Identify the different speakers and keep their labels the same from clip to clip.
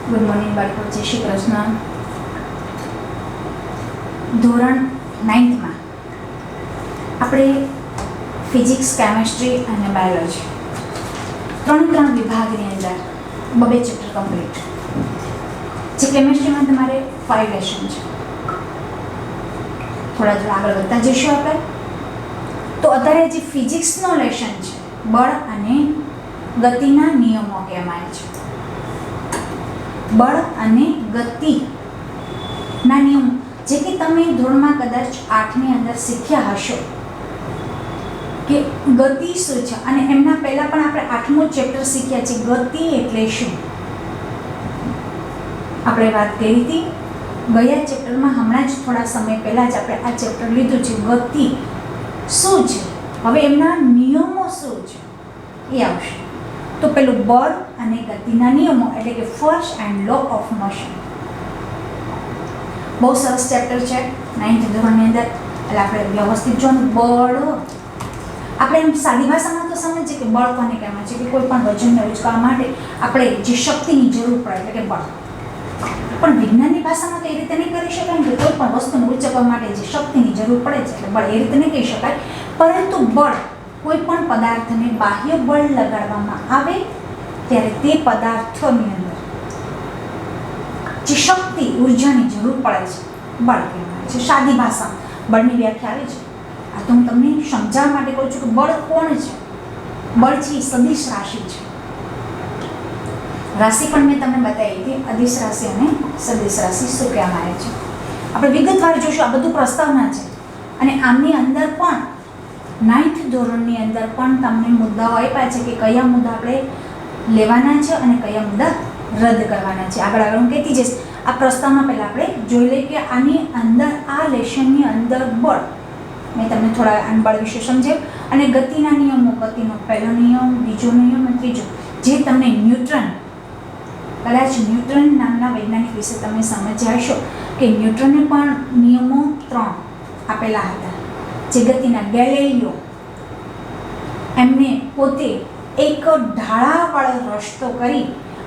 Speaker 1: Good morning બાળકો, જય શ્રી કૃષ્ણ. ધોરણ 9માં આપણે ફિઝિક્સ, કેમેસ્ટ્રી અને બાયોલોજી ત્રણ વિભાગની અંદર બબે ચેપ્ટર કમ્પ્લીટ. જે કેમેસ્ટ્રીમાં તમારે 5 લેસન છે. થોડા આગળ વધતા જઈશું આપણે. તો અત્યારે જે ફિઝિક્સનો લેસન છે, બળ અને ગતિના નિયમો કહેવાય છે. બળ અને ગતિના નિયમો જે કે તમે ધોરણમાં કદાચ 8ની અંદર શીખ્યા હશો કે ગતિ શું છે, અને એમના પહેલા પણ આપણે 8મું ચેપ્ટર શીખ્યા છે ગતિ એટલે શું. આપણે વાત કરી હતી ગયા ચેપ્ટરમાં, હમણાં જ થોડા સમય પહેલા જ આપણે આ ચેપ્ટર લીધું છે. ગતિ શું છે, હવે એમના નિયમો શું છે એ આવશે. તો પેલું બળ અને ગતિના નિયમો એટલે કે first and law of motion. બહુ સરસ ચેપ્ટર છે 9th ધોરણની અંદર. એટલે આપણે વ્યવસ્થિત જોવાનું. બળ આપણે એમ સાદી ભાષામાં તો સમજીએ કે બળ કોને કહેવાય છે કે કોઈ પણ વજનને ઉચકાવવા માટે આપણે જે શક્તિની જરૂર પડે એટલે કે બળ. પણ વિજ્ઞાનની ભાષામાં તો એ રીતે નહીં કરી શકાય કે કોઈ પણ વસ્તુને ઉચકવા માટે જે શક્તિની જરૂર પડે છે એટલે બળ, એ રીતે નહીં કહી શકાય. પરંતુ બળ કોઈ પણ પદાર્થને બાહ્ય બળ લગાડવામાં આવે ત્યારે તે પદાર્થોની અંદર જે શક્તિ, ઉર્જાની જરૂર પડે છે બળ કહેવાય છે. સાદી ભાષામાં બળની વ્યાખ્યા આવી છે. આ તો હું તમને સમજાવવા માટે કહું છું કે બળ કોણ છે. બળ છે સદિશ રાશિ છે. રાશિ પણ મેં તમને બતાવી હતી, અદિશ રાશિ અને સદિશ રાશિ શું કહેવામાં આવે છે. આપણે વિગતવાર જોઈશું. આ બધું પ્રસ્તાવના છે. અને આમની અંદર પણ 9th ધોરણની અંદર પણ તમને મુદ્દાઓ આપ્યા છે કે કયા મુદ્દા આપણે લેવાના છે અને કયા મુદ્દા રદ કરવાના છે. આગળ હું કહેતી જઈશ. આ પ્રસ્તાવના પહેલાં આપણે જોઈ લઈએ કે આની અંદર, આ લેશનની અંદર બળ, મેં તમને થોડા બળ વિશે સમજાવ્યું. અને ગતિના નિયમો, ગતિનો પહેલો નિયમ, બીજો નિયમ અને ત્રીજો, જે તમને ન્યૂટન, કદાચ ન્યૂટન નામના વૈજ્ઞાનિક વિશે તમે સમજ્યા હશો કે ન્યૂટને પણ નિયમો 3 આપેલા હતા. જે ગતિના ગેલિલિયો, એમને પોતે એક ઢાળાવાળો રસ્તો કરી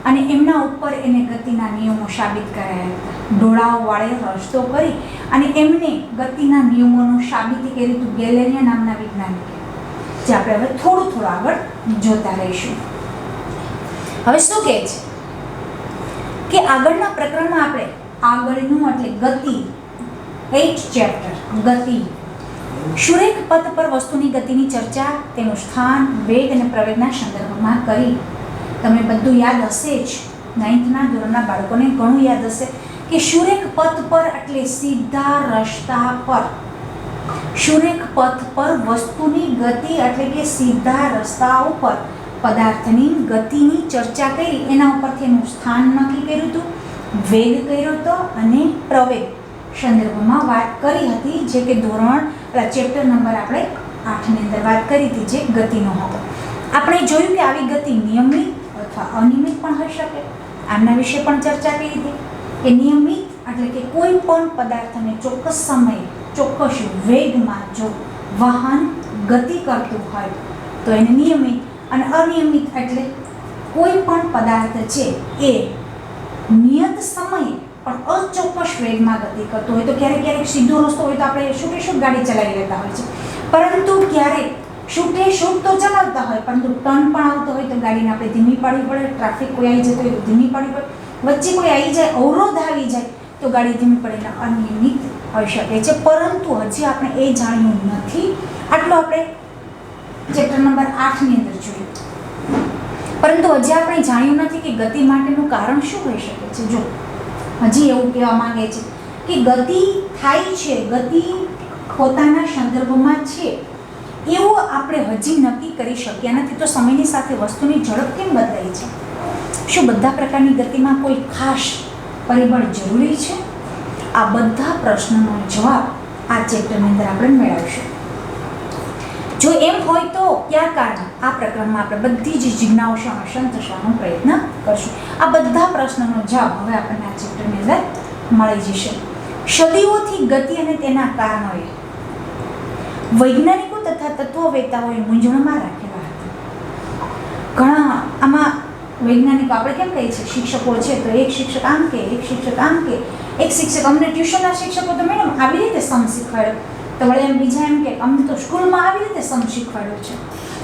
Speaker 1: અને એમના ઉપર એને ગતિના નિયમો સાબિત કરાયા હતા. ઢોળાવવાળો રસ્તો કરી અને એમને ગતિના નિયમોનું સાબિતી કરી હતું ગેલિલિયો નામના વૈજ્ઞાનિકે. જે આપણે હવે થોડું આગળ જોતા રહીશું. હવે શું કહે છે કે આગળના પ્રકરણમાં આપણે આગળનું એટલે ગતિ, 8th ચેપ્ટર ગતિ, સુરેખ પથ પર વસ્તુની ગતિની ચર્ચા, તેનું સ્થાન, વેગ અને પ્રવેગના સંદર્ભમાં કરી. તમને બધું યાદ હશે જ. 9થના ધોરણના બાળકોને ઘણું યાદ હશે કે સુરેખ પથ પર એટલે સીધા રસ્તા પર. સુરેખ પથ પર વસ્તુની ગતિ એટલે કે સીધા રસ્તા ઉપર પદાર્થની ગતિની ચર્ચા કરી. એના ઉપરથી એનું સ્થાન નક્કી કર્યું હતું, વેગ કર્યો હતો અને પ્રવેગ સંદર્ભમાં વાત કરી હતી. જે કે ધોરણ ચેપ્ટર નંબર આપણે 8ની અંદર વાત કરી હતી, જે ગતિનો હતો. આપણે જોયું કે આવી ગતિ નિયમિત અથવા અનિયમિત પણ હોઈ શકે. આમના વિશે પણ ચર્ચા કરી હતી કે નિયમિત એટલે કે કોઈ પણ પદાર્થને ચોક્કસ સમયે, ચોક્કસ વેગમાં જો વાહન ગતિ કરતું હોય તો એને નિયમિત. અને અનિયમિત એટલે કોઈ પણ પદાર્થ છે એ નિયત સમયે પણ અચોક્કસ વેગમાં ગતિ કરતો હોય. તો ક્યારેક સીધો રસ્તો હોય તો આપણે છૂટે ગાડી ચલાવી લેતા હોય છે. પરંતુ ક્યારેક છૂટે તો ચલાવતા હોય, પરંતુ ટર્ન પણ આવતો હોય તો ગાડીને આપણે ધીમી પાડવી પડે. ટ્રાફિક કોઈ આવી જતો હોય તો ધીમી પાડવી પડે. વચ્ચે કોઈ આવી જાય, અવરોધ આવી જાય તો ગાડી ધીમી પડે. અનિયમિત હોઈ શકે છે. પરંતુ હજી આપણે એ જાણ્યું નથી. આટલું આપણે ચેપ્ટર નંબર 8ની અંદર જોયું. પરંતુ હજી આપણે જાણ્યું નથી કે ગતિ માટેનું કારણ શું હોઈ શકે છે. જો હજી એવું કહેવા માંગે છે કે ગતિ થાય છે, ગતિ પોતાના સંદર્ભમાં છે એવું આપણે હજી નક્કી કરી શક્યા નથી. તો સમયની સાથે વસ્તુની ઝડપ કેમ બદલાય છે? શું બધા પ્રકારની ગતિમાં કોઈ ખાસ પરિબળ જરૂરી છે? આ બધા પ્રશ્નોનો જવાબ આ ચેપ્ટરની અંદર આપણે મેળવીશું. જો એમ હોય તો કયા કારણે આ પ્રકરણમાં આપણે બધી જ જિજ્ઞાસાઓને સંતોષવાનો પ્રયત્ન કરશું. આ બધા પ્રશ્નોનો જવાબ હવે આપણને આ ચેપ્ટરની અંદર મળી જશે. સદીઓથી ગતિ અને તેના કારણોએ વૈજ્ઞાનિકો તથા તત્વવેતાઓએ મૂંઝવણમાં રાખેલા હતા. ઘણા આમાં વૈજ્ઞાનિકો આપણે કેમ કહીએ છીએ, શિક્ષકો છે તો એક શિક્ષક આમ કે, એક શિક્ષક આમ કે, એક શિક્ષક અમને ટ્યુશનના શિક્ષકો તો મેડમ આવી રીતે સમ શીખવાડ્યો, તો વળે એમ બીજા એમ કે અમને તો સ્કૂલમાં આવી રીતે સમ શીખવાડ્યો છે.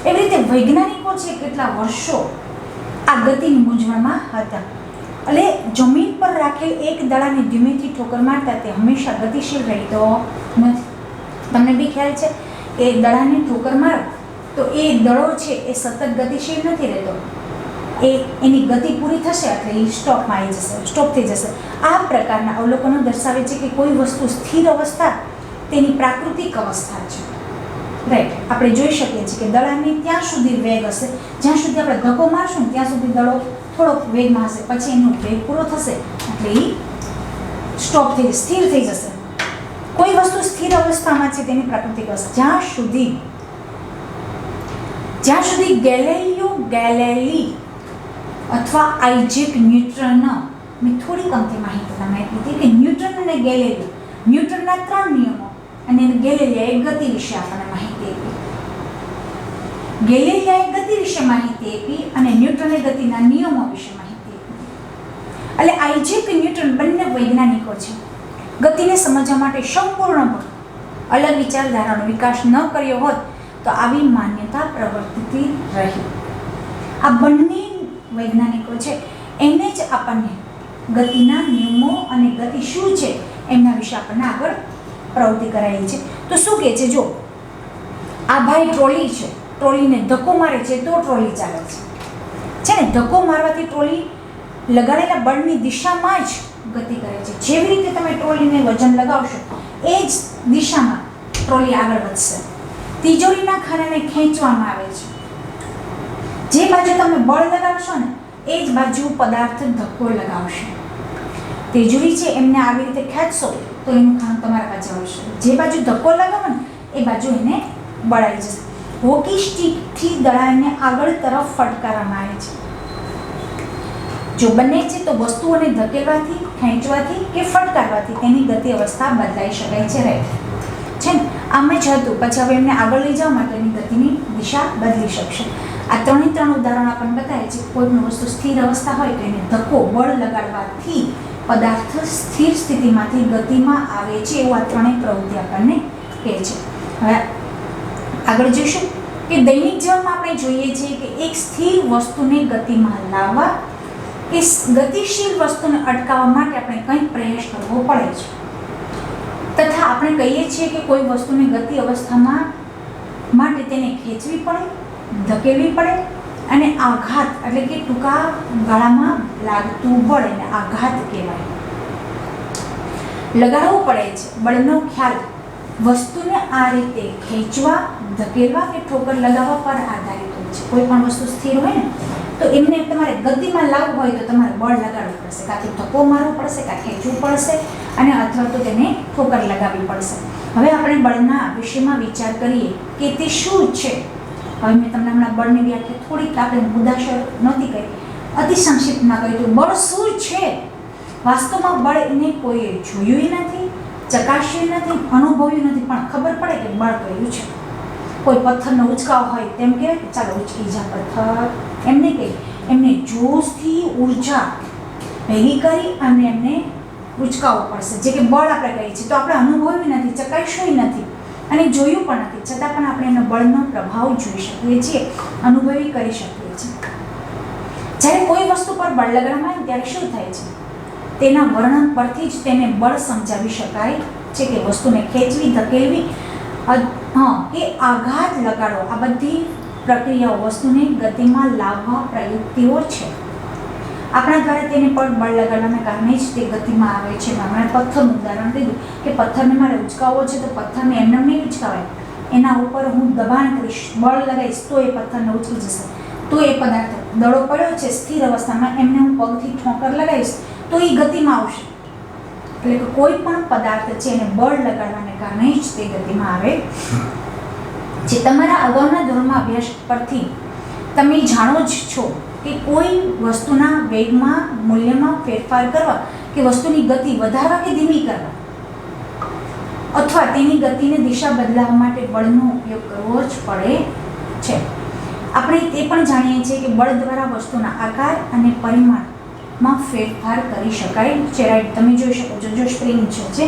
Speaker 1: એવી રીતે વૈજ્ઞાનિકો છે કેટલા વર્ષો આ ગતિની મૂંઝવણમાં હતા. એટલે જમીન પર રાખેલ એક દડાને ધીમેથી ઠોકર મારતા તે હંમેશા ગતિશીલ રહેતો નથી. તમને બી ખ્યાલ છે કે દડાને ઠોકર મારો તો એ દડો છે એ સતત ગતિશીલ નથી રહેતો, એની ગતિ પૂરી થશે એટલે એ સ્ટોપમાં આવી જશે, સ્ટોપ થઈ જશે. આ પ્રકારના અવલોકનો દર્શાવે છે કે કોઈ વસ્તુ સ્થિર અવસ્થા તેની પ્રાકૃતિક અવસ્થા છે. રાઈટ, આપણે જોઈ શકીએ છીએ કે દડાની ત્યાં સુધી વેગ હશે, જ્યાં સુધી આપણે ધક્કો મારશું ને ત્યાં સુધી દડો થોડોક વેગમાં હશે, પછી એનો વેગ પૂરો થશે એટલે એ સ્ટોપ થઈ જશે, સ્થિર થઈ જશે. કોઈ વસ્તુ સ્થિર અવસ્થામાં છે તેની પ્રાકૃતિક અવસ્થા. જ્યાં સુધી ગેલિલિયો ગેલિલી અથવા આઇઝેક ન્યૂટન, મેં થોડી કમથી માહિતી તમને આપી હતી કે ન્યૂટન અને ગેલિલિયો, ન્યૂટનના 3 નિયમો અને ગેલિલિયાએ ગતિ વિશે આપણને માહિતી આપી. ગેલિલિયાએ ગતિ વિશે માહિતી આપી અને ન્યૂટને ગતિના નિયમો વિશે માહિતી આપી. એટલે આઇઝેક ન્યૂટન બંને વૈજ્ઞાનિકો છે. ગતિને સમજવા માટે સંપૂર્ણપણે અલગ વિચારધારાનો વિકાસ ન કર્યો હોત તો આવી માન્યતા પ્રવર્તતી રહી. આ બંને વૈજ્ઞાનિકો છે એને જ આપણને ગતિના નિયમો અને ગતિ શું છે એમના વિશે આપણને આગળ પ્રવૃત્તિ કરાવી છે. તો શું કહે છે, જો આ ભાઈ ટ્રોલી છે, ટ્રોલીને ધક્કો મારે છે તો ટ્રોલી ચાલે છે ને, ધક્કો મારવાથી ટ્રોલી લગાડેલા બળની દિશામાં જ ગતિ કરે છે. જેવી રીતે તમે ટ્રોલીને વજન લગાવશો એ જ દિશામાં ટ્રોલી આગળ વધશે. તિજોરીના ખાનાને ખેંચવામાં આવે છે, જે બાજુ તમે બળ લગાવશો ને એ જ બાજુ પદાર્થ ધક્કો લગાવશે. તિજોરી છે એમને આવી રીતે ખેંચશો તો એનું ખાનું તમારા પાસે આવશે, જે બાજુ ધક્કો લગાવો ને એ બાજુ એને બળ આવી જશે. હોકી સ્ટીકથી દડાને આગળ તરફ ફટકારવામાં આવે છે. જો બંને છે તો વસ્તુઓને ધકેલવાથી, ખેંચવાથી કે ફટકારવાથી તેની ગતિ અવસ્થા બદલાઈ શકાય છે. રાઈટ છે ને, આમ જ હતું, પછી હવે એમને આગળ લઈ જવા માટે એની ગતિની દિશા બદલી શકશે. આ 3 ઉદાહરણ આપણને બતાવે છે કોઈ પણ વસ્તુ સ્થિર અવસ્થા હોય તો એને ધક્કો, બળ લગાડવાથી પદાર્થ સ્થિર સ્થિતિમાંથી ગતિમાં આવે છે. એવું આ 3 પ્રવૃત્તિ આપણને કહે છે. હવે આગળ જોઈશું કે દૈનિક જીવનમાં આપણે જોઈએ છીએ કે એક સ્થિર વસ્તુને ગતિમાં લાવવા કે ગતિશીલ વસ્તુને અટકાવવા માટે આપણે કંઈક પ્રયાસ કરવો પડે છે. તથા આપણે કહીએ છીએ કે કોઈ વસ્તુને ગતિ અવસ્થામાં માટે તેને ખેંચવી પડે, ધકેલવી પડે અને આઘાત એટલે કે ટૂંકા ગાળામાં લાગતું બળ એને આઘાત કહેવાય, લગાડવું પડે છે. બળનો ખ્યાલ વસ્તુને આ રીતે ખેંચવા, ધકેલવા કે ઠોકર લગાવવા પર આધારિત હોય છે. કોઈ પણ વસ્તુ સ્થિર હોય ને તો એમને તમારે ગતિમાં લાવવું હોય તો તમારે બળ લગાડવું પડશે, કાં તો ધક્કો મારવો પડશે, કાં ખેંચવું પડશે અને અથવા તો તેને ઠોકર લગાવવી પડશે. હવે આપણે બળના વિષયમાં વિચાર કરીએ કે તે શું છે. હવે મેં તમને હમણાં બળની વ્યાખ્યા થોડીક આપણે મુદ્દાસર નહોતી કરી, અતિ સંક્ષિપ્તમાં કહ્યું હતું. બળ શું છે? વાસ્તવમાં બળ એને કોઈએ જોયું નથી, ચકાસ્યું નથી, અનુભવ્યું નથી, પણ ખબર પડે કે બળ કયું છે. કોઈ પથ્થરનો ઉચકાવ હોય તેમ કહેવાય કે ચાલો ઉચકી જા પથ્થર, એમને કહે એમને જોશથી ઉર્જા ભેગી કરી અને એમને ઉચકાવવું પડશે, જે કે બળ આપણે કહીએ છીએ. તો આપણે અનુભવ્યું નથી, ચકાસ્યું નથી અને જોયું પણ નથી, છતાં પણ આપણે એનો બળનો પ્રભાવ જોઈ શકીએ છીએ, અનુભવી કરી શકીએ છીએ. જ્યારે કોઈ વસ્તુ પર બળ લગાડવામાં આવે ત્યારે શું થાય છે, તેના વર્ણન પરથી જ તેને બળ સમજાવી શકાય છે કે વસ્તુને ખેંચવી, ધકેલવી કે આઘાત લગાડવો, આ બધી પ્રક્રિયાઓ વસ્તુને ગતિમાં લાવવા પ્રયુક્તિઓ છે. આપણા દ્વારા તેને પર બળ લગાડવાના કારણે જ તે ગતિમાં આવે છે. હમણાં પથ્થરનું ઉદાહરણ દીધું કે પથ્થરને મારે ઉચકાવવો છે તો પથ્થરને એમને નહીં ઉચકાવાય, એના ઉપર હું દબાણ કરીશ, બળ લગાવીશ તો એ પથ્થરને ઉચકી જશે. તો એ પદાર્થ દડો પડ્યો છે સ્થિર અવસ્થામાં, એમને હું પગથી ઠોકર લગાવીશ તો એ ગતિમાં આવશે. એટલે કે કોઈ પણ પદાર્થ છે એને બળ લગાડવાને કારણે જ તે ગતિમાં આવે છે. તમારા અગાઉના ધોરણમાં અભ્યાસ પરથી તમે જાણો જ છો કે કોઈ વસ્તુના વેગમાં, મૂલ્યમાં ફેરફાર કરવા કે વસ્તુની ગતિ વધારવા કે ધીમી કરવા અથવા તેની ગતિની દિશા બદલાવવા માટે બળનો ઉપયોગ કરવો જ પડે છે. આપણે તે પણ જાણીએ છીએ કે બળ દ્વારા વસ્તુના આકાર અને પરિમાણમાં ફેરફાર કરી શકાય છે. રાઈટ, તમે જોઈ શકો છો. જો સ્પ્રિંગ છે,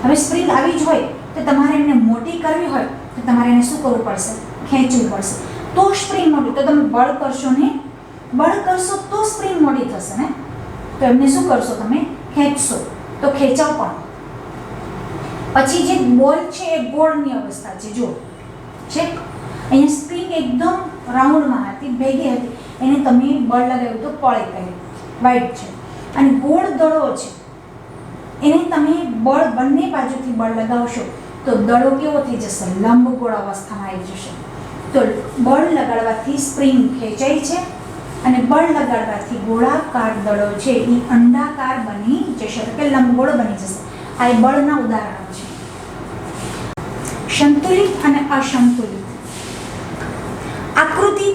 Speaker 1: હવે સ્પ્રિંગ આવી જ હોય તો તમારે એને મોટી કરવી હોય તો તમારે એને શું કરવું પડશે? ખેંચવું પડશે. તો સ્પ્રિંગ મોટી, તો તમે બળ કરશો ને, બળ કરશો તો સ્પ્રિંગ મોટી થશે ને. તો એમને શું કરશો? તમે ખેંચશો તો ખેંચાવ પણ. પછી જે બોલ છે એ ગોળની અવસ્થા છે. જો છે અહીંયા સ્પ્રિંગ એકદમ રાઉન્ડમાં હતી, ભેગી હતી, એને તમે બળ લગાવ્યું તો પળે કરી વાઇટ છે. અને ગોળ દડો છે, એને તમે બળ બંને બાજુથી બળ લગાવશો તો દડો કેવો થઈ જશે? લંબગોળ અવસ્થામાં આવી જશે. તો બળ લગાડવાથી સ્પ્રિંગ ખેંચાય છે અને બળ લગાડવાથી ગોળાકાર દડો છે એ અંડાકાર બની જશે, એટલે કે લંબગોળ બની જશે. આ એ બળના ઉદાહરણો છે. સંતુલિત અને અસંતુલિત આકૃતિ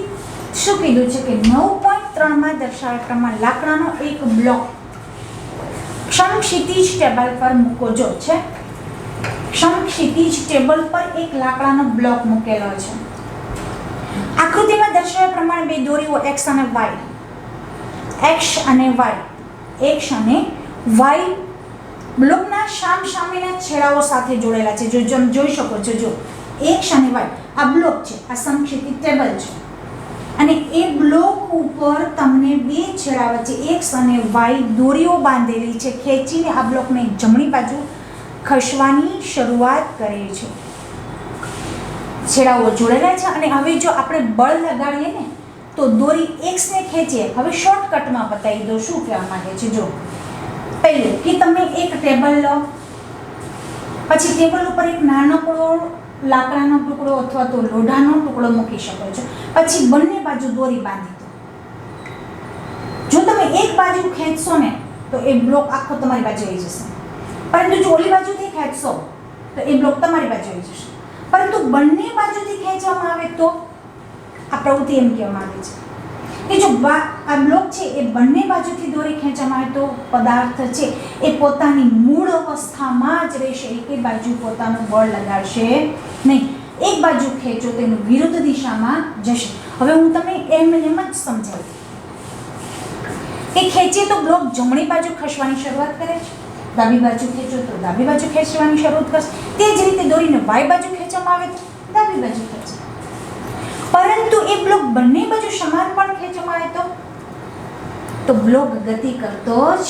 Speaker 1: શું કીધું છે કે 9.3 માં દર્શાવ્યા પ્રમાણે લાકડાનો એક બ્લોક સમક્ષિતિજ ટેબલ પર મૂકો. જો છે સમક્ષિતિજ ટેબલ પર એક લાકડાનો બ્લોક મૂકેલો છે. આકૃતિમાં દર્શાવ્યા પ્રમાણે બે દોરીઓ x અને y બ્લોકના સામસામેના છેડાઓ સાથે જોડેલા છે. જો જોઈ શકો છો, જો x અને y આ બ્લોક છે, આ સમક્ષિતિજ ટેબલ છે અને એ બ્લોક ઉપર તમને બે છેડા વચ્ચે x અને y દોરીઓ બાંધેલી છે. ખેંચીને આ બ્લોકને જમણી બાજુ ખસવાની શરૂઆત કરે છે. છેડાઓ જોડેલા છે અને હવે જો આપણે બળ લગાડીએ ને તો દોરી x ને ખેંચીએ. હવે શોર્ટકટમાં બતાવી દો શું કહેવા માંગે છે. જો પહેલું કે તમે એક ટેબલ લો, પછી ટેબલ ઉપર એક નાનકડો લાકડાનો ટુકડો અથવા તો લોઢાનો ટુકડો મૂકી શકો છો. પછી બંને બાજુ દોરી બાંધી દો. જો તમે એક બાજુ ખેંચશો ને તો એ બ્લોક આખો તમારી બાજુ આવી જશે, પરંતુ જો ઓલી બાજુથી ખેંચશો તો એ બ્લોક તમારી બાજુ આવી જશે. પરંતુ બંને બાજુથી ખેંચવામાં આવે તો આ પ્રવૃત્તિ એમ કહેવામાં આવે છે કે જો આ બ્લોક છે એ બંને બાજુથી દોરી ખેંચવામાં આવે તો પદાર્થ છે એ પોતાની મૂળ અવસ્થામાં જ રહેશે, એક બાજુ પોતાનું બળ લગાડશે નહીં. એક બાજુ ખેંચો તો એનું વિરુદ્ધ દિશામાં જશે. હવે હું તમને એમ જ સમજાવું કે ખેંચીએ તો બ્લોક જમણી બાજુ ખસવાની શરૂઆત કરે છે, ડાબી બાજુ ખેંચો તો ડાબી બાજુ ખેંચવાની શરૂઆત કરશે. તે જ રીતે દોરીને y બાજુ ખેંચવામાં આવે તો ડાબી બાજુ ખેંચે. પરંતુ એ બ્લોક બંને બાજુ સમાન પણ ખેંચવામાં આવે તો બ્લોક ગતિ કરતો જ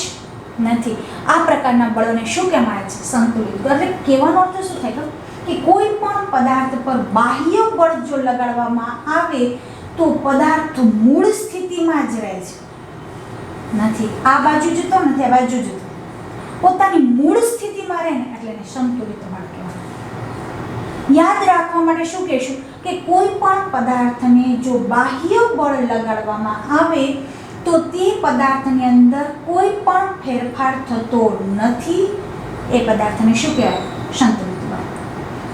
Speaker 1: નથી. આ પ્રકારના બળોને શું કહેવાય છે? સંતુલિત. એટલે કહેવાનો અર્થ શું થાય કે કોઈ પણ પદાર્થ પર બાહ્ય બળ જો લગાડવામાં આવે તો પદાર્થ મૂળ સ્થિતિમાં જ રહે છે, નથી આ બાજુ જતો નથી આ બાજુ જતો, પોતાની મૂળ સ્થિતિમાં રહે ને એટલે એને સંતુલિત બળ કહેવાય. યાદ રાખવા માટે શું કહેશું કે કોઈ પણ પદાર્થને જો બાહ્ય બળ લગાડવામાં આવે તો તે પદાર્થની અંદર કોઈ પણ ફેરફાર થતો નથી. એ પદાર્થને શું કહેવાય? સંતુલિત બળ.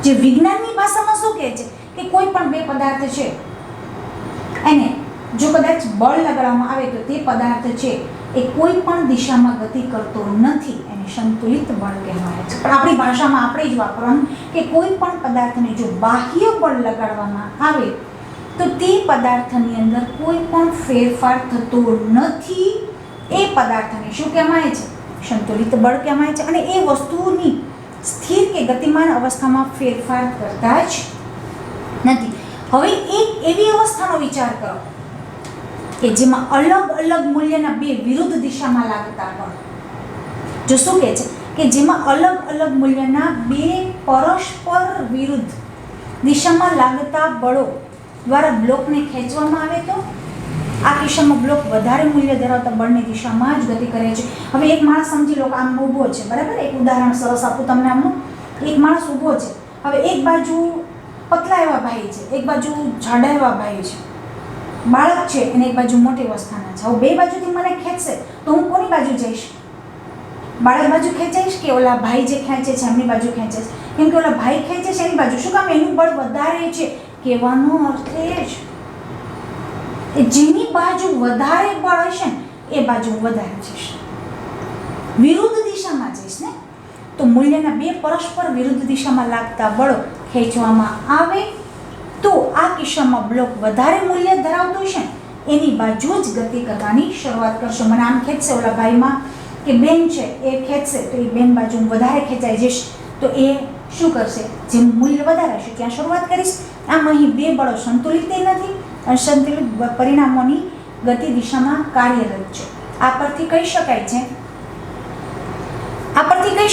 Speaker 1: જે વિજ્ઞાનની ભાષામાં શું કહે છે કે કોઈ પણ બે પદાર્થ છે એને જો કદાચ બળ લગાડવામાં આવે તો તે પદાર્થ છે એ કોઈ પણ દિશામાં ગતિ કરતો નથી, એને સંતુલિત બળ કહેવાય છે. પણ આપણી ભાષામાં આપણે જ વાપરવાનું કે કોઈ પણ પદાર્થને જો બાહ્ય બળ લગાડવામાં આવે તો તે પદાર્થની અંદર કોઈ પણ ફેરફાર થતો નથી. એ પદાર્થને શું કહેવાય છે? સંતુલિત બળ કહેવાય છે. અને એ વસ્તુની સ્થિર કે ગતિમાન અવસ્થામાં ફેરફાર કરતા જ નથી. હવે એક એવી અવસ્થાનો વિચાર કરો કે જેમાં અલગ અલગ મૂલ્યના બે વિરુદ્ધ દિશામાં લાગતા બળ. જો શું કહે છે કે જેમાં અલગ અલગ મૂલ્યના બે પરસ્પર વિરુદ્ધ દિશામાં લાગતા બળો દ્વારા બ્લોકને ખેંચવામાં આવે તો આ કિસ્સામાં બ્લોક વધારે મૂલ્ય ધરાવતા બળની દિશામાં જ ગતિ કરે છે. હવે એક માણસ સમજી લો કે આમ ઊભો છે, બરાબર? એક ઉદાહરણ સરસ આપું તમને આમનું. એક માણસ ઊભો છે, હવે એક બાજુ પતલા એવા ભાઈ છે, એક બાજુ જાડા એવા ભાઈ છે, બાળક છે અને એક બાજુ મોટી અવસ્થાના છે. હવે બે બાજુથી મને ખેંચશે તો હું કોની બાજુ જઈશ? બાળક બાજુ ખેંચાઈશ કે ઓલા ભાઈ જે ખેંચે છે એમની બાજુ ખેંચાઈશ? કેમ કે ઓલા ભાઈ ખેંચે છે એની બાજુ. શું કામ? એનું બળ વધારે છે. કહેવાનો અર્થ એ જ જેની બાજુ વધારે બળ હશે ને એ બાજુ વધારે જઈશ, વિરુદ્ધ દિશામાં જઈશ ને. તો મૂલ્યના બે પરસ્પર વિરુદ્ધ દિશામાં લાગતા બળો ખેંચવામાં આવે તો આ કિસ્સામાં બ્લોક વધારે મૂલ્ય ધરાવતું છે એની બાજુ જ ગતિ કરવાની શરૂઆત કરશો. મને આમ ખેંચશે ઓલા ભાઈમાં કે બેન છે એ ખેંચશે તો એ બેન બાજુ વધારે ખેંચાઈ જશે, તો એ શું કરશે? જેમ મૂલ્ય વધારે હશે ત્યાં શરૂઆત કરીશ. આમ અહીં બે બળો સંતુલિત નથી, અસંતુલિત પરિણામોની ગતિ દિશામાં કાર્યરત છે. આ પરથી કહી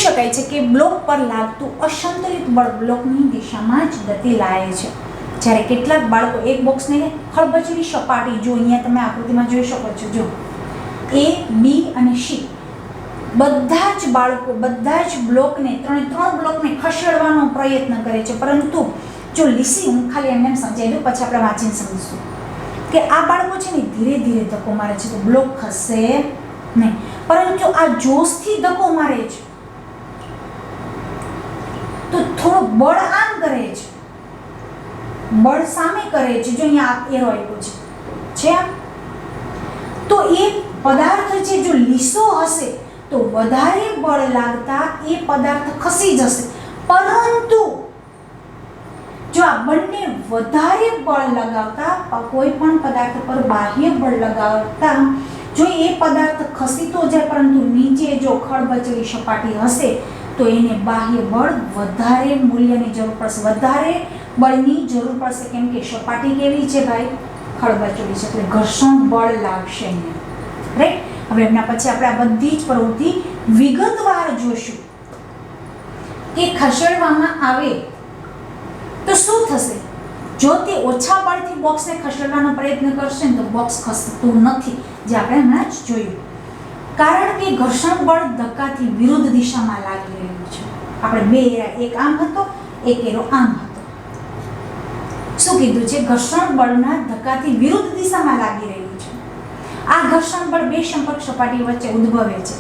Speaker 1: શકાય છે કે બ્લોક પર લાગતું અસંતુલિત બળ બ્લોકની દિશામાં જ ગતિ લાવે છે. જ્યારે કેટલાક બાળકો એક બોક્સને ખળબચડી સપાટી, જો અહીંયા તમે આકૃતિમાં જોઈ શકો છો, જો A, B અને C બધા જ બાળકો બધા જ બ્લોકને ત્રણ બ્લોકને ખસેડવાનો પ્રયત્ન કરે છે. પરંતુ જો લીસી, હું ખાલી એમને સમજાવી દઉં પછી આપણે વાંચીને સમજીશું કે આ બાળકો છે ને ધીરે ધીરે ધક્કો મારે છે તો બ્લોક ખસે નહીં, પરંતુ આ જોશથી ધક્કો મારે છે તો થોડું બળ આમ કરે છે, બળ સામે કરે છે. જો અહીંયા એરો આપ્યો છે આમ, તો એ પદાર્થ છે જો લીસો હશે તો વધારે બળ લાગતા એ પદાર્થ ખસી જશે. પરંતુ જો આ બંને વધારે બળ લગાવતા, કોઈ પણ પદાર્થ પર બાહ્ય બળ લગાવતા જો એ પદાર્થ ખસીતો જાય પરંતુ નીચે જો ખળબચડી સપાટી હશે તો એને બાહ્ય બળ વધારે મૂલ્યની જરૂર પડશે, વધારે બળની જરૂર પડશે. કેમ કે સપાટી કેવી છે ભાઈ? ખળબચડી છે, એટલે ઘર્ષણ બળ લાગશે અહીંયા, રાઈટ? હવે એમના પછી આપણે આ બધી જ પ્રવૃત્તિ વિગતવાર જોશું કે ખસેડવામાં આવે તો શું થશે. જો તે ઓછા બળથી બોક્સને ખસેડવાનો પ્રયત્ન કરશે ને તો બોક્સ ખસતું નથી, જે આપણે હમણાં જ જોયું. કારણ કે ઘર્ષણ બળ ધક્કાથી વિરુદ્ધ દિશામાં લાગી રહ્યું છે. આપણે બે એરા, એક આમ હતો એક એરો આમ હતો. શું કીધું છે? ઘર્ષણ બળના ધક્કાથી વિરુદ્ધ દિશામાં લાગી રહ્યું છે. આ ઘર્ષણ બળ બે સંપર્ક સપાટી વચ્ચે ઉદ્ભવે છે.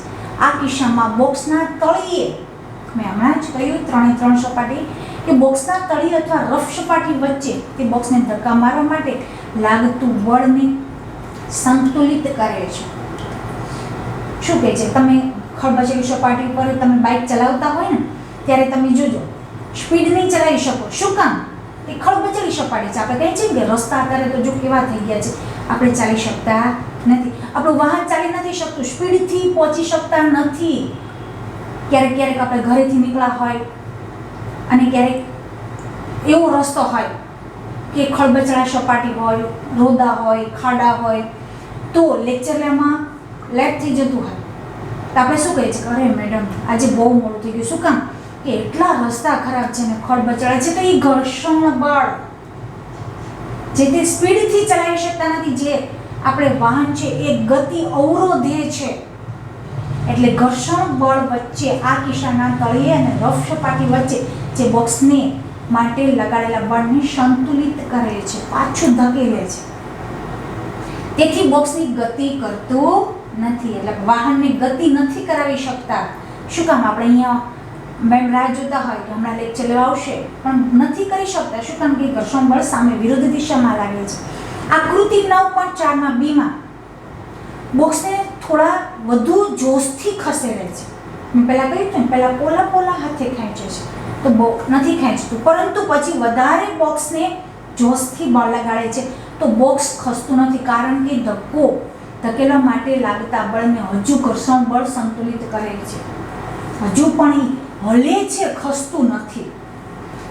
Speaker 1: આ કિસ્સામાં બોક્સના તળિયે, મેં હમણાં જ કહ્યું ત્રણ સપાટી, કે બોક્સના તળિયે અથવા રફ સપાટી વચ્ચે તે બોક્સને ધક્કા મારવા માટે લાગતું બળને સંતુલિત કરે છે. શું કહે છે? તમે ખળબચડી સપાટી ઉપર તમે બાઇક ચલાવતા હોય ને ત્યારે તમે જોજો સ્પીડ નહીં ચલાવી શકો. શું કામ? એ ખળબચડી સપાટી છે. આપણે કહીએ છીએ કે રસ્તા અત્યારે તો જો કેવા થઈ ગયા છે, આપણે ચાલી શકતા નથી, આપણું વાહન ચાલી નથી શકતું, સ્પીડથી પહોંચી શકતા નથી. ક્યારેક આપણે ઘરેથી નીકળ્યા હોય અને ક્યારેક એવો રસ્તો હોય કે ખળબચડા સપાટી હોય, રોદા હોય, ખાડા હોય, તો લેક્ચર લેવામાં લેટ થઈ જતું હોય તો આપણે શું કહીએ છીએ? અરે મેડમ આજે બહુ મોડું થઈ ગયું. શું કામ? કે એટલા રસ્તા ખરાબ છે ને ખળબચડા છે. તો એ ઘર્ષણ બળ, જે તે સ્પીડથી ચલાવી શકતા નથી, જે આપણે વાહન છે એ ગતિ અવરોધે છે. એટલે ઘર્ષણ બળ વચ્ચે આ કિસ્સાના તળિયે અને રફ સપાટી વચ્ચે જે બોક્સને માટે લગાડેલા બળને સંતુલિત કરે છે, પાછું ધકેલે છે. તેથી બોક્સની ગતિ કરતું નથી, એટલે વાહનને ગતિ નથી કરાવી શકતા. શું કામ? આપણે અહીંયા મેમ રાહ જોતા હોય કે હમણાં લેક્ચર લેવા આવશે પણ નથી કરી શકતા. શું કામ? કે ઘર્ષણ બળ સામે વિરુદ્ધ દિશામાં લાગે છે. આકૃતિ 9.4માં બીમાં બોક્સને થોડા વધુ જોશથી ખસેડે છે. મેં પહેલાં કહ્યું હતું ને, પહેલાં પોલા હાથે ખેંચે છે તો નથી ખેંચતું, પરંતુ પછી વધારે બોક્સને જોશથી બળ લગાડે છે તો બોક્સ ખસતું નથી. કારણ કે ધકેલવા માટે લાગતા બળને હજુ ઘર્ષણ બળ સંતુલિત કરે છે, હજુ પણ હલે છે, ખસતું નથી.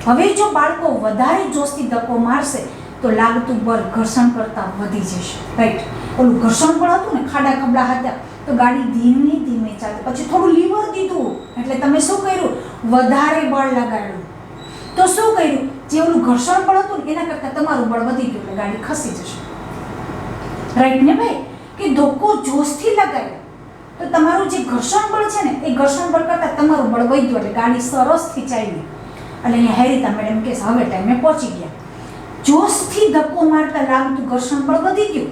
Speaker 1: હવે જો બાળકો વધારે જોશથી ધક્કો મારશે તો લાગતું બળ ઘર્ષણ કરતાં વધી જશે, રાઈટ? ઓલું ઘર્ષણ બળ હતું ને, ખાડા ખબડા હતા તો ગાડી ધીમે ધીમે ચાલતી, પછી થોડું લીવર દીધું એટલે તમે શું કર્યું? વધારે બળ લગાડ્યું. તો શું કર્યું? જે ઓલું ઘર્ષણ બળ હતું ને એના કરતાં તમારું બળ વધી ગયું એટલે ગાડી ખસી જશે, રાઈટ ને ભાઈ? કે ધક્કો જોશથી લગાડ્યો તો તમારું જે ઘર્ષણ બળ છે ને એ ઘર્ષણ બળ કરતાં તમારું બળ વધ્યું એટલે ગાડી સરસથી ચાલી. એટલે અહીંયા હેરિતા મેડમ કે હવે ટાઈમે પહોંચી ગયા. જોશથી ધક્કો મારતા લાગતું ઘર્ષણ બળ વધી ગયું,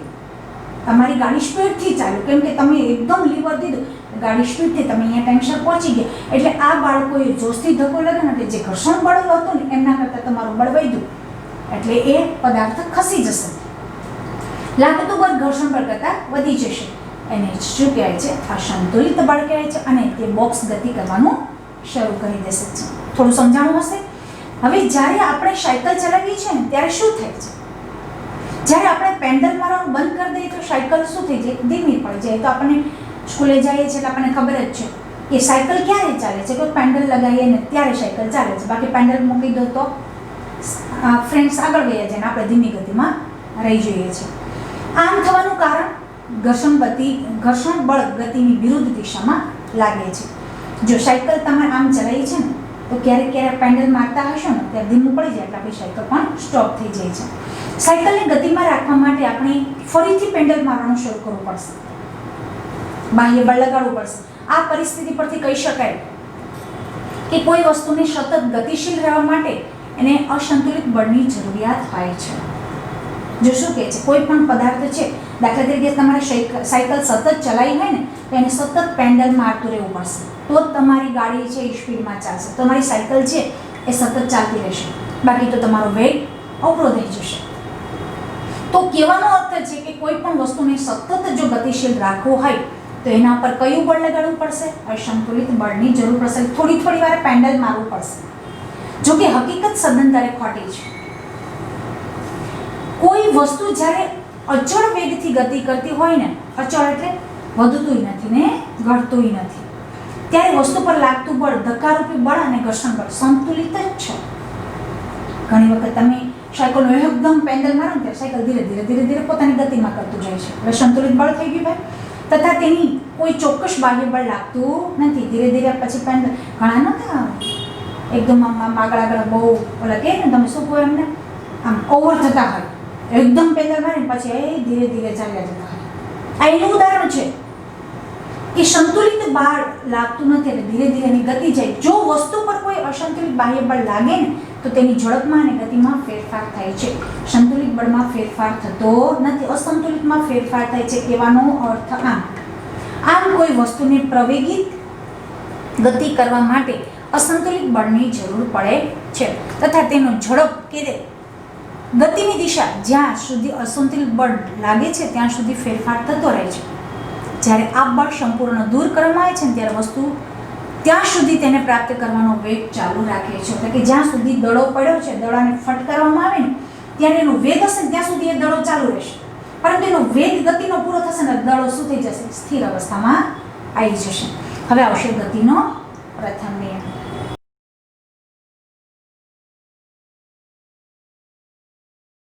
Speaker 1: તમારી ગાડી સ્પીડથી ચાલ્યું. કેમ કે તમે એકદમ લીવર દીધું, ગાડી સ્પીડથી તમે અહીંયા ટાઈમસર પહોંચી ગયા. એટલે આ બાળકોએ જોશથી ધક્કો લગાવ્યો એટલે જે ઘર્ષણ બળ હતું ને એમના કરતાં તમારું બળ વધ્યું એટલે એ પદાર્થ ખસી જશે. લાગતું બળ ઘર્ષણ બળ કરતાં વધી જશે. એને શું કહેવાય છે? અસંતુલિત બળ કહેવાય છે. અને તે બોક્સ ગતિ કરવાનું શરૂ કરી દેશે. થોડું સમજાણું હશે? હવે જ્યારે આપણે સાયકલ ચલાવીએ છીએ ને ત્યારે શું થાય છે? જ્યારે આપણે પેન્ડલ મારવાનું બંધ કરી દઈએ તો સાયકલ શું થઈ જાય? ધીમી પડી જાય. તો આપણને સ્કૂલે જઈએ છીએ એટલે આપણને ખબર જ છે કે સાયકલ ક્યારે ચાલે છે? કોઈ પેન્ડલ લગાવીએ ને ત્યારે સાયકલ ચાલે છે. બાકી પેન્ડલ મૂકી દો તો ફ્રેન્ડ્સ આગળ વયા જાય ને આપણે ધીમી ગતિમાં રહી જઈએ છીએ. આમ થવાનું કારણ ઘર્ષણ બળ ગતિની વિરુદ્ધ દિશામાં લાગે છે. જો સાયકલ તમે આમ ચલાવી છે ને તો ક્યારેક પેન્ડલ મારતા હશો ને ત્યારે ધીમું પડી જાય એટલે આપણી સાયકલ પણ સ્ટોપ થઈ જાય છે. સાયકલને ગતિમાં રાખવા માટે આપણે ફરીથી પેન્ડલ મારવાનું શરૂ કરવું પડશે, બાહ્ય બળ લગાડવું પડશે. આ પરિસ્થિતિ પરથી કહી શકાય કે કોઈ વસ્તુને સતત ગતિશીલ રહેવા માટે એને અસંતુલિત બળની જરૂરિયાત હોય છે. જો શું કહે છે, કોઈ પણ પદાર્થ છે, દાખલા તરીકે તમારે સાયકલ સતત ચલાવી હોય ને તો એને સતત પેન્ડલ મારતું રહેવું પડશે, તો જ તમારી ગાડી છે એ સ્પીડમાં ચાલશે. તમારી સાયકલ છે એ સતત ચાલતી રહેશે, બાકી તો તમારો વેગ અવરોધાઈ જશે. તો કહેવાનો અર્થ છે કે કોઈ પણ વસ્તુને સતત જો ગતિશીલ રાખવું હોય તો એના પર કયું બળ લગાડવું પડશે? અસંતુલિત બળની જરૂર પડશે. થોડી વાર પેન્ડલ મારવું પડશે. જો કે હકીકત સદંતરે ખોટી છે. કોઈ વસ્તુ જ્યારે અચળ વેગથી ગતિ કરતી હોય ને, અચળ એટલે વધતુંય નથી ને ઘટતુંય નથી, ત્યારે વસ્તુ પર લાગતું બળ, ધક્કારૂપી બળ અને ઘર્ષણ બળ સંતુલિત જ છે. ઘણી વખત તમે સાયકલનો એકદમ પેન્ડલ મારો ને ત્યારે સાયકલ ધીરે ધીરે પોતાની ગતિમાં કરતું જાય છે. એટલે સંતુલિત બળ થઈ ગયું ભાઈ. તથા તેની કોઈ ચોક્કસ બાહ્ય બળ લાગતું નથી. ધીરે પછી પેન્ડલ ઘણા નતા એકદમ આમ આગળ બહુ ઓલા કહે ને, તમે શું કહો એમને, આમ ઓવર થતા હોય, એકદમ પેન્ડલ મારીને પછી એ ધીરે ચાલ્યા જતા હોય. આ એનું ઉદાહરણ છે કે સંતુલિત બળ લાગતું નથી એટલે ધીરે એની ગતિ જાય. જો વસ્તુ પર કોઈ અસંતુલિત બાહ્ય બળ લાગે ને તો તેની ઝડપમાં અને ગતિમાં ફેરફાર થાય છે. સંતુલિત બળમાં ફેરફાર થતો નથી, અસંતુલિતમાં ફેરફાર થાય છે. કહેવાનો અર્થ આમ કોઈ વસ્તુને પ્રવેગિત ગતિ કરવા માટે અસંતુલિત બળની જરૂર પડે છે તથા તેનો ઝડપ કે ગતિની દિશા જ્યાં સુધી અસંતુલિત બળ લાગે છે ત્યાં સુધી ફેરફાર થતો રહે છે. જ્યારે આ બળ સંપૂર્ણ દૂર કરવામાં આવે છે ને ત્યારે વસ્તુ ત્યાં સુધી તેને પ્રાપ્ત કરવાનો વેગ ચાલુ રાખે છે. એટલે કે જ્યાં સુધી દડો પડ્યો છે, દડાને ફટકારવામાં આવે ને ત્યારે એનો વેગ હશે ને ત્યાં સુધી એ દડો ચાલુ રહેશે. પરંતુ એનો વેગ ગતિનો પૂરો થશે ને દડો શું થઈ જશે? સ્થિર અવસ્થામાં આવી જશે. હવે આવશે ગતિનો પ્રથમ નિયમ.